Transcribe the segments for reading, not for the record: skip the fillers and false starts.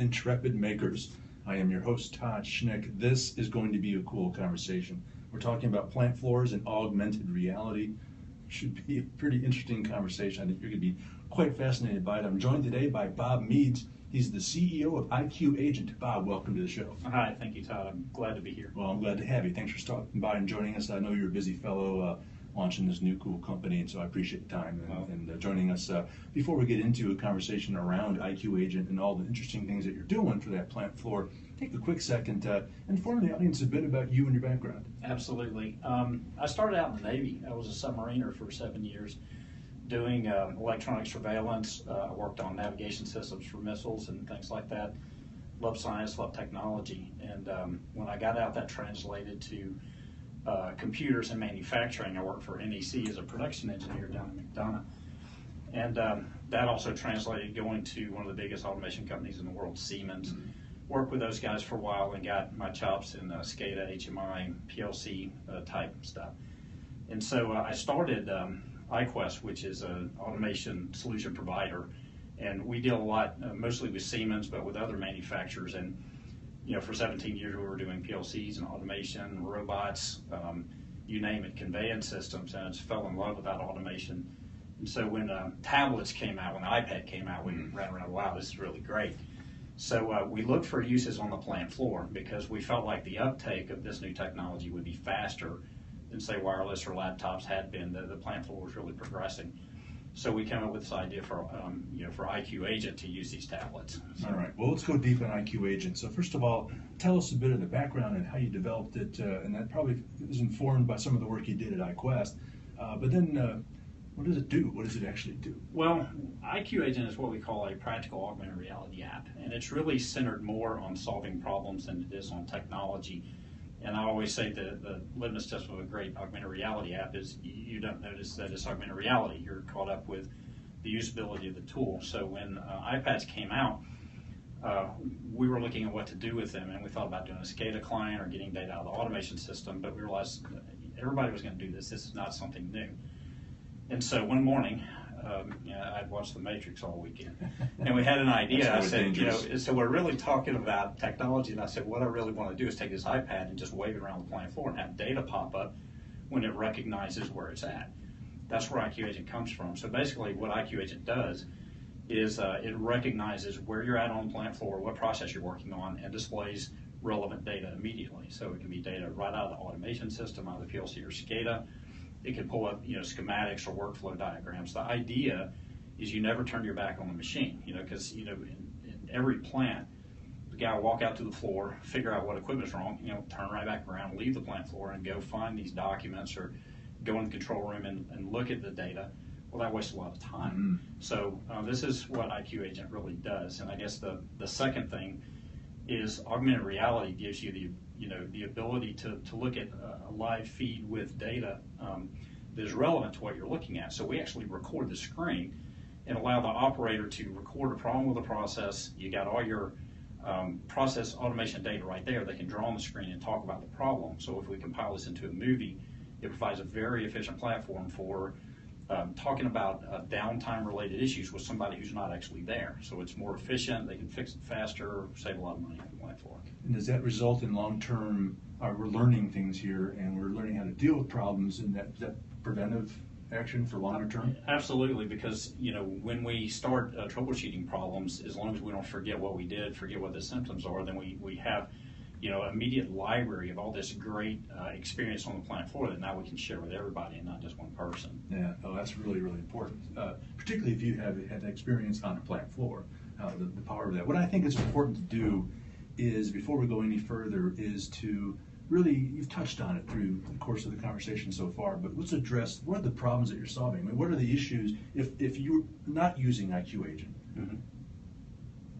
Intrepid Makers. I am your host, Todd Schnick. This is going to be a cool conversation. We're talking about plant floors and augmented reality. Should be a pretty interesting conversation. I think you're going to be quite fascinated by it. I'm joined today by Bob Meads. He's the CEO of iQagent. Bob, welcome to the show. Hi, thank you, Todd. I'm glad to be here. Well, I'm glad to have you. Thanks for stopping by and joining us. I know you're a busy fellow launching this new cool company, and so I appreciate the time and joining us. Before we get into a conversation around iQagent and all the interesting things that you're doing for that plant floor, take a quick second to inform the audience a bit about you and your background. Absolutely. I started out in the Navy. I was a submariner for 7 years doing electronic surveillance. I worked on navigation systems for missiles and things like that. Loved science, loved technology. And when I got out, that translated to computers and manufacturing. I worked for NEC as a production engineer down in McDonough. And that also translated going to one of the biggest automation companies in the world, Siemens. Worked with those guys for a while and got my chops in SCADA, HMI, PLC type stuff. And so I started iQuest, which is an automation solution provider. And we deal a lot, mostly with Siemens, but with other manufacturers. And you know, for 17 years we were doing PLCs and automation, robots, you name it, conveyance systems, and I just fell in love with that automation. And so when tablets came out, when the iPad came out, we ran around, wow, this is really great. So we looked for uses on the plant floor because we felt like the uptake of this new technology would be faster than, say, wireless or laptops had been. The plant floor was really progressing. So we came up with this idea for for iQagent to use these tablets. So. All right. Well, let's go deep on iQagent. So first of all, tell us a bit of the background and how you developed it, and that probably is informed by some of the work you did at iQuest. But then, what does it do? What does it actually do? Well, iQagent is what we call a practical augmented reality app, and it's really centered more on solving problems than it is on technology. And I always say the litmus test of a great augmented reality app is you don't notice that it's augmented reality. You're caught up with the usability of the tool. So when iPads came out, we were looking at what to do with them, and we thought about doing a SCADA client or getting data out of the automation system, but we realized everybody was going to do this. This is not something new. And so one morning, I'd watched The Matrix all weekend, and we had an idea. I said, so we're really talking about technology, and I said, what I really want to do is take this iPad and just wave it around the plant floor and have data pop up when it recognizes where it's at. That's where iQagent comes from. So basically what iQagent does is it recognizes where you're at on the plant floor, what process you're working on, and displays relevant data immediately. So it can be data right out of the automation system, out of the PLC or SCADA. It can pull up, schematics or workflow diagrams. The idea is you never turn your back on the machine, because, in every plant, the guy will walk out to the floor, figure out what equipment's wrong, turn right back around, leave the plant floor, and go find these documents or go in the control room and look at the data. Well, that wastes a lot of time. So this is what iQagent really does. And I guess the second thing is augmented reality gives you the ability to look at a live feed with data that is relevant to what you're looking at. So we actually record the screen and allow the operator to record a problem with a process. You got all your process automation data right there. They can draw on the screen and talk about the problem. So if we compile this into a movie, it provides a very efficient platform for talking about downtime related issues with somebody who's not actually there. So it's more efficient, they can fix it faster, save a lot of money on the plant floor. And does that result in long-term, we're learning things here and we're learning how to deal with problems, and that preventive action for longer term? Absolutely, because when we start troubleshooting problems, as long as we don't forget what we did, forget what the symptoms are, then we have immediate library of all this great experience on the plant floor that now we can share with everybody and not just one person. Yeah, that's really, really important, particularly if you have had experience on a plant floor, the power of that. What I think is important to do is, before we go any further, is to really, you've touched on it through the course of the conversation so far, but let's address what are the problems that you're solving. I mean, what are the issues if you're not using iQagent?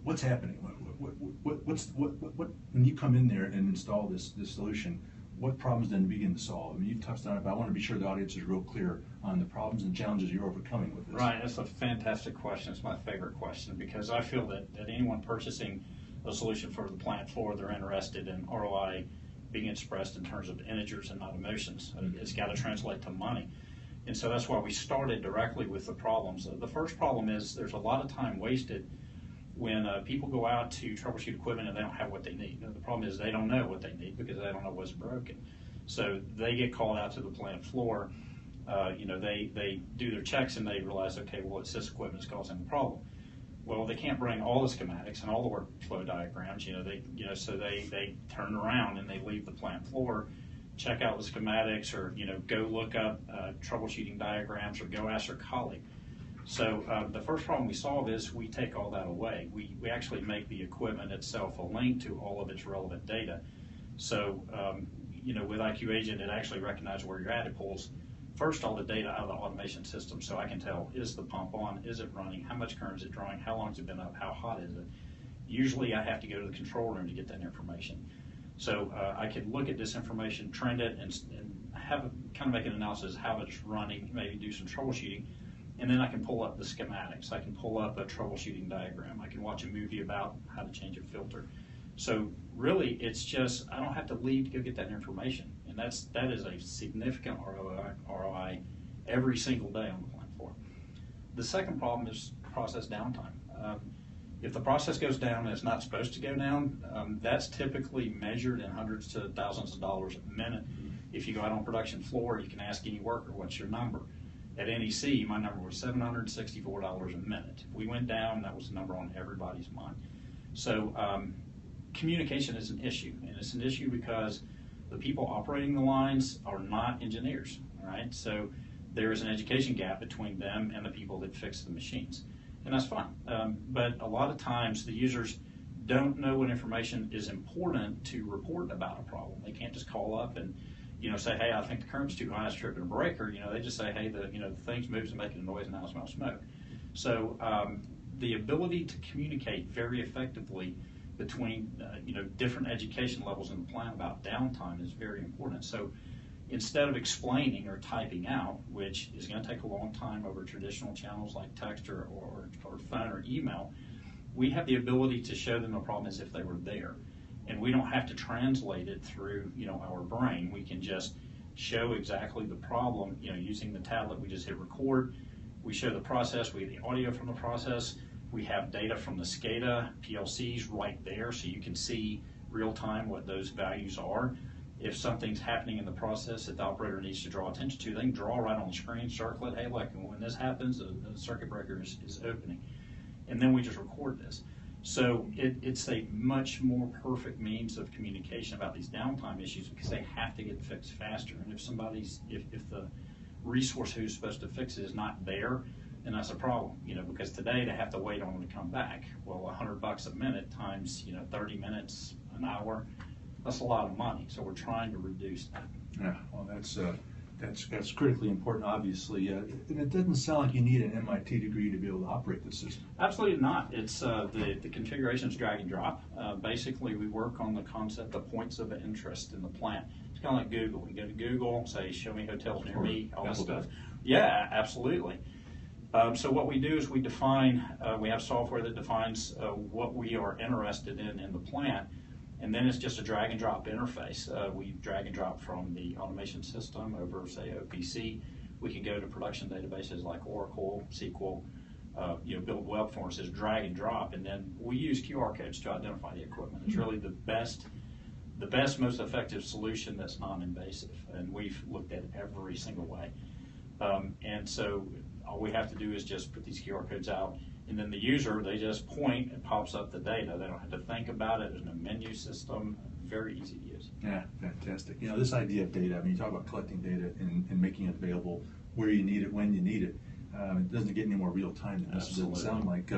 What's happening? What when you come in there and install this solution, what problems then begin to solve? I mean, you've touched on it, but I want to be sure the audience is real clear on the problems and challenges you're overcoming with this. Right, that's a fantastic question. It's my favorite question, because I feel that anyone purchasing a solution for the plant floor, they're interested in ROI being expressed in terms of integers and not emotions. It's got to translate to money. And so that's why we started directly with the problems. The first problem is there's a lot of time wasted when people go out to troubleshoot equipment and they don't have what they need. The problem is they don't know what they need because they don't know what's broken. So they get called out to the plant floor. They do their checks and they realize, okay, well, it's this equipment that's causing the problem. Well, they can't bring all the schematics and all the workflow diagrams. So they turn around and they leave the plant floor, check out the schematics, or go look up troubleshooting diagrams, or go ask their colleague. So the first problem we solve is we take all that away. We actually make the equipment itself a link to all of its relevant data. So with iQagent, it actually recognizes where you're at. It pulls first all the data out of the automation system, so I can tell, is the pump on, is it running, how much current is it drawing, how long has it been up, how hot is it. Usually I have to go to the control room to get that information. So I can look at this information, trend it, and have kind of make an analysis of how it's running, maybe do some troubleshooting, and then I can pull up the schematics. I can pull up a troubleshooting diagram. I can watch a movie about how to change a filter. So really, it's just, I don't have to leave to go get that information. And that is a significant ROI every single day on the plant floor. The second problem is process downtime. If the process goes down and it's not supposed to go down, that's typically measured in hundreds to thousands of dollars a minute. If you go out on production floor, you can ask any worker, what's your number? At NEC, my number was $764 a minute. If we went down, that was the number on everybody's mind. So communication is an issue, and it's an issue because the people operating the lines are not engineers, right? So there is an education gap between them and the people that fix the machines, and that's fine. But a lot of times the users don't know what information is important to report about a problem. They can't just call up and say, hey, I think the current's too high, it's tripping a breaker. They just say, hey, the thing's moves and making a noise and now it smells smoke. So the ability to communicate very effectively between different education levels in the plant about downtime is very important. So instead of explaining or typing out, which is going to take a long time over traditional channels like text or phone or email, we have the ability to show them the problem as if they were there. And we don't have to translate it through our brain. We can just show exactly the problem using the tablet. We just hit record. We show the process. We get the audio from the process. We have data from the SCADA PLCs right there, so you can see real time what those values are. If something's happening in the process that the operator needs to draw attention to, they can draw right on the screen, circle it. Hey, look, when this happens, the circuit breaker is opening. And then we just record this. So it's a much more perfect means of communication about these downtime issues because they have to get fixed faster. And if the resource who's supposed to fix it is not there, then that's a problem, because today they have to wait on them to come back. Well, $100 a minute times, 30 minutes, an hour, that's a lot of money. So we're trying to reduce that. Yeah, well, that's critically important, obviously. And it doesn't sound like you need an MIT degree to be able to operate the system. Absolutely not. It's the configuration is drag and drop. Basically, we work on the concept of points of interest in the plant. It's kind of like Google. You go to Google, say, show me hotels near me, all this stuff. Yeah, absolutely. So what we do is we define, we have software that defines what we are interested in the plant, and then it's just a drag and drop interface. We drag and drop from the automation system over, say, OPC. We can go to production databases like Oracle, SQL, build web forms as drag and drop, and then we use QR codes to identify the equipment. It's really the best, most effective solution that's non-invasive, and we've looked at every single way. And so all we have to do is just put these QR codes out, and then the user, they just point, it pops up the data. They don't have to think about it. There's no menu system. Very easy to use. Yeah, fantastic. This idea of data, you talk about collecting data and making it available where you need it, when you need it. It doesn't get any more real time than this. It doesn't sound like.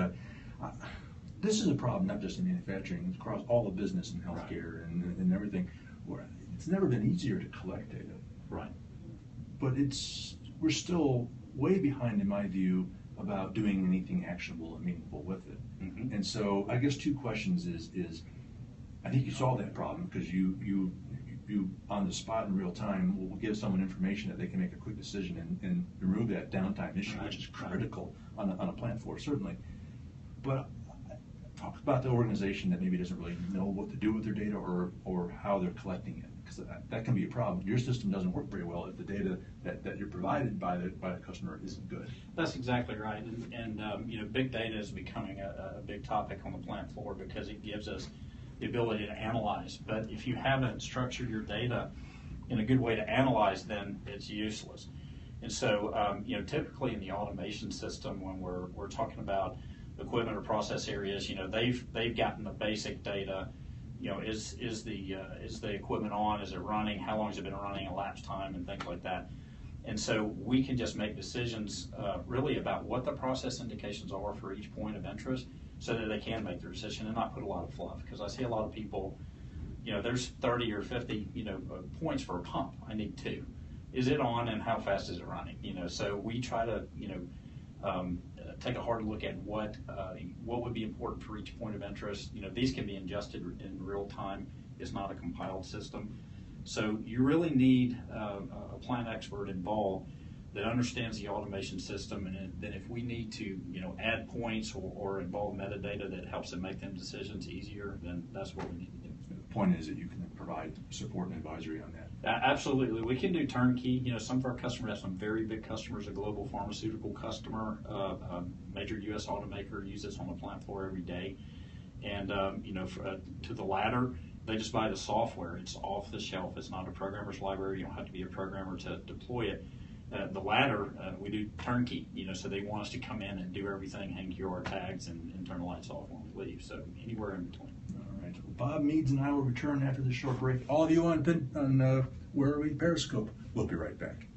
This is a problem not just in manufacturing, it's across all of business and healthcare and everything. It's never been easier to collect data. Right. But we're still way behind, in my view, about doing anything actionable and meaningful with it. Mm-hmm. And so I guess two questions is I think you solve that problem because you on the spot in real time will give someone information that they can make a quick decision and remove that downtime issue, which is critical on a plant floor, certainly. But talk about the organization that maybe doesn't really know what to do with their data or how they're collecting it, because that can be a problem. Your system doesn't work very well if the data that you're provided by the customer isn't good. That's exactly right, and big data is becoming a big topic on the plant floor because it gives us the ability to analyze. But if you haven't structured your data in a good way to analyze, then it's useless. And so, typically in the automation system, when we're talking about equipment or process areas, they've gotten the basic data. Is the equipment on? Is it running? How long has it been running? Elapsed time and things like that. And so we can just make decisions really about what the process indications are for each point of interest, so that they can make their decision and not put a lot of fluff. Because I see a lot of people, there's 30 or 50 points for a pump. I need 2. Is it on, and how fast is it running? So we try to take a hard look at what would be important for each point of interest. These can be ingested in real time. It's not a compiled system. So you really need a plant expert involved that understands the automation system, and then if we need to add points or involve metadata that helps them make them decisions easier, then that's what we need to do. The point is that you can provide support and advisory on that. Absolutely. We can do turnkey. Some of our customers have some very big customers. A global pharmaceutical customer, a major U.S. automaker uses on the plant floor every day. And, to the latter, they just buy the software. It's off the shelf. It's not a programmer's library. You don't have to be a programmer to deploy it. The latter, we do turnkey, so they want us to come in and do everything, hang QR tags, and turn the lights off when we leave. So anywhere in between. All right. Well, Bob, Meads, and I will return after this short break. All of you on where are we? Periscope. We'll be right back.